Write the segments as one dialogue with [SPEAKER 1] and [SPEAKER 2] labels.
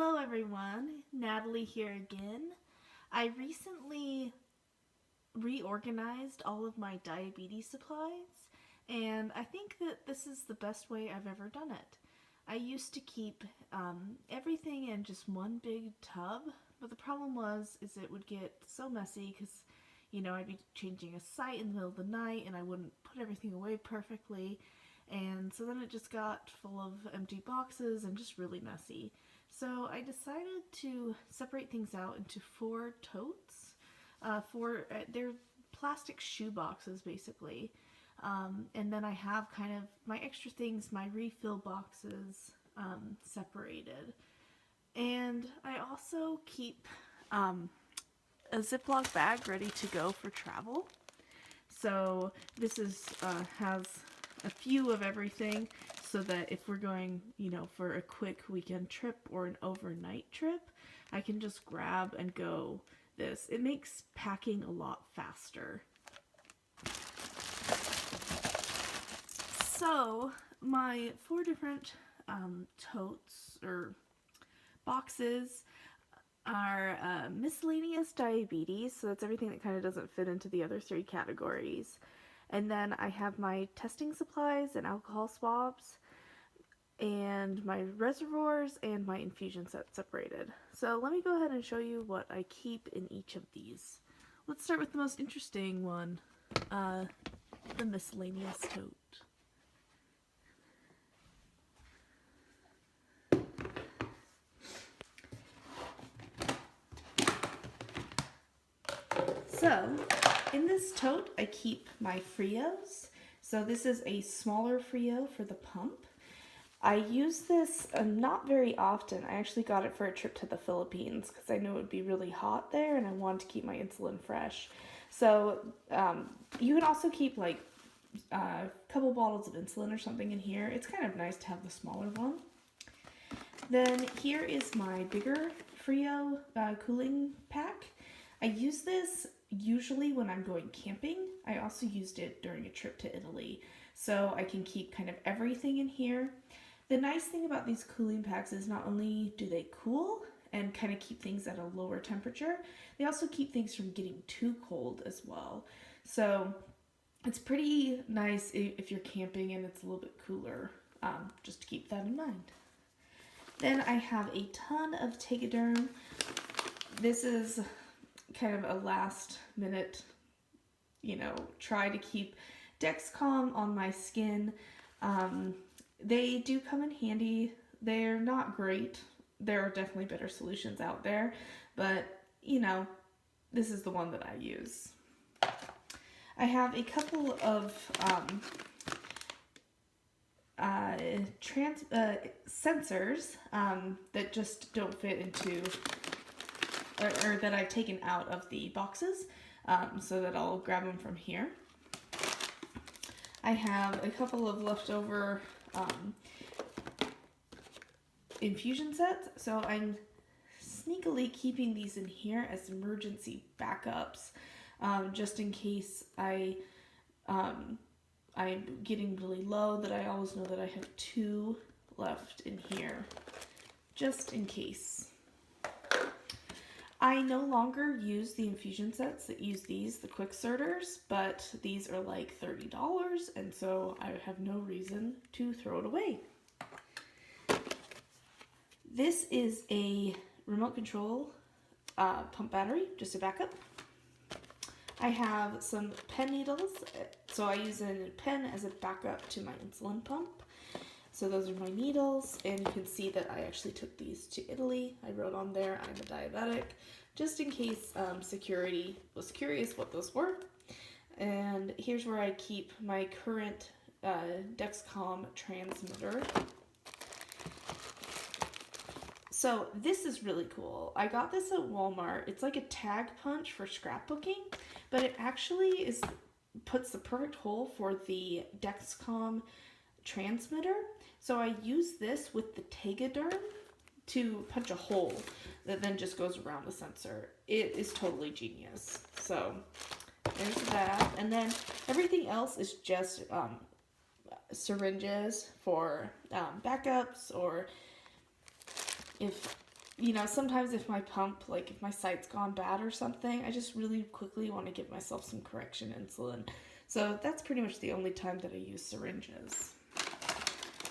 [SPEAKER 1] Hello everyone, Natalie here again. I recently reorganized all of my diabetes supplies, and I think that this is the best way I've ever done it. I used to keep everything in just one big tub, but the problem is it would get so messy because, I'd be changing a site in the middle of the night and I wouldn't put everything away perfectly. And so then it just got full of empty boxes and just really messy. So I decided to separate things out into four totes. They're plastic shoe boxes basically. And then I have kind of my extra things, my refill boxes separated. And I also keep a Ziploc bag ready to go for travel. So this has a few of everything so that if we're going, for a quick weekend trip or an overnight trip, I can just grab and go this. It makes packing a lot faster. So my four different totes or boxes are miscellaneous diabetes, so that's everything that kind of doesn't fit into the other three categories. And then I have my testing supplies and alcohol swabs, and my reservoirs and my infusion set separated. So let me go ahead and show you what I keep in each of these. Let's start with the most interesting one, the miscellaneous tote. So, in this tote, I keep my Frios. So this is a smaller Frio for the pump. I use this not very often. I actually got it for a trip to the Philippines because I knew it would be really hot there and I wanted to keep my insulin fresh. So you can also keep like a couple bottles of insulin or something in here. It's kind of nice to have the smaller one. Then here is my bigger Frio cooling pack. I use this usually when I'm going camping. I also used it during a trip to Italy, so I can keep kind of everything in here. The nice thing about these cooling packs is not only do they cool and kind of keep things at a lower temperature, they also keep things from getting too cold as well. So it's pretty nice if you're camping and it's a little bit cooler, just to keep that in mind. Then I have a ton of Tegaderm. This is kind of a last minute, try to keep Dexcom on my skin. They do come in handy. They're not great. There are definitely better solutions out there, but this is the one that I use. I have a couple of sensors that just don't fit into or that I've taken out of the boxes, so that I'll grab them from here. I have a couple of leftover infusion sets, so I'm sneakily keeping these in here as emergency backups, just in case I'm getting really low, that I always know that I have two left in here, just in case. I no longer use the infusion sets that use these, the Quickserters, but these are like $30, and so I have no reason to throw it away. This is a remote control pump battery, just a backup. I have some pen needles, so I use a pen as a backup to my insulin pump. So those are my needles, and you can see that I actually took these to Italy. I wrote on there, I'm a diabetic, just in case security was curious what those were. And here's where I keep my current Dexcom transmitter. So this is really cool. I got this at Walmart. It's like a tag punch for scrapbooking, but it actually puts the perfect hole for the Dexcom transmitter. So I use this with the Tegaderm to punch a hole that then just goes around the sensor. It is totally genius. So there's that. And then everything else is just syringes for backups, or if you know, sometimes if my pump, like if my site's gone bad or something, I just really quickly want to give myself some correction insulin. So that's pretty much the only time that I use syringes.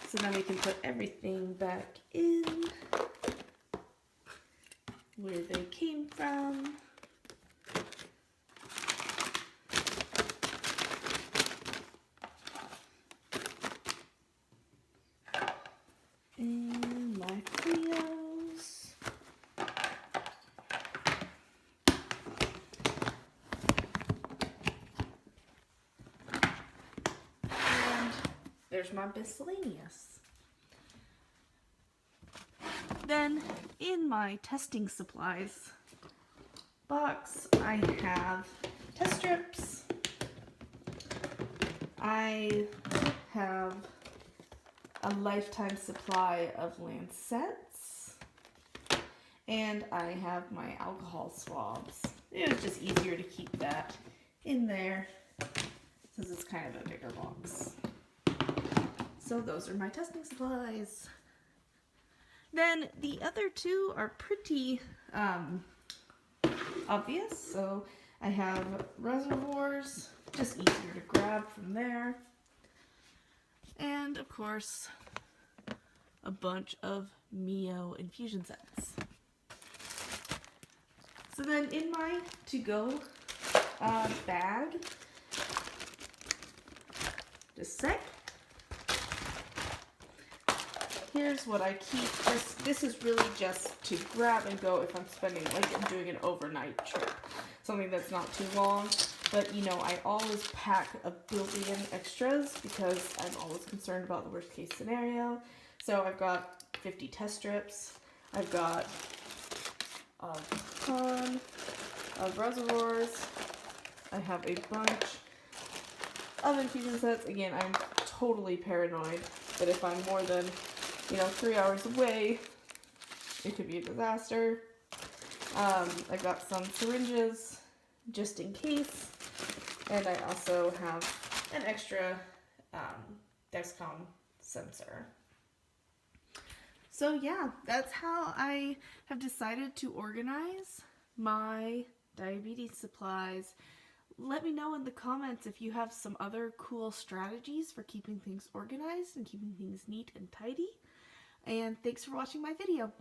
[SPEAKER 1] So then we can put everything back in where they came from. And my Frios. And there's my miscellaneous. Then in my testing supplies box, I have test strips. I have a lifetime supply of Lancets, and I have my alcohol swabs. It was just easier to keep that in there since it's kind of a bigger box. So those are my testing supplies. Then the other two are pretty obvious. So I have reservoirs, just easier to grab from there. And of course, a bunch of Mio infusion sets. So then in my to-go bag, just a sec. Here's what I keep. This is really just to grab and go if I'm spending, like I'm doing an overnight trip. Something that's not too long. But, you know, I always pack a billion extras because I'm always concerned about the worst case scenario. So I've got 50 test strips. I've got a ton of reservoirs. I have a bunch of infusion sets. Again, I'm totally paranoid that if I'm more than, 3 hours away, it could be a disaster. I've got some syringes just in case. And I also have an extra Dexcom sensor. So yeah, that's how I have decided to organize my diabetes supplies. Let me know in the comments if you have some other cool strategies for keeping things organized and keeping things neat and tidy. And thanks for watching my video.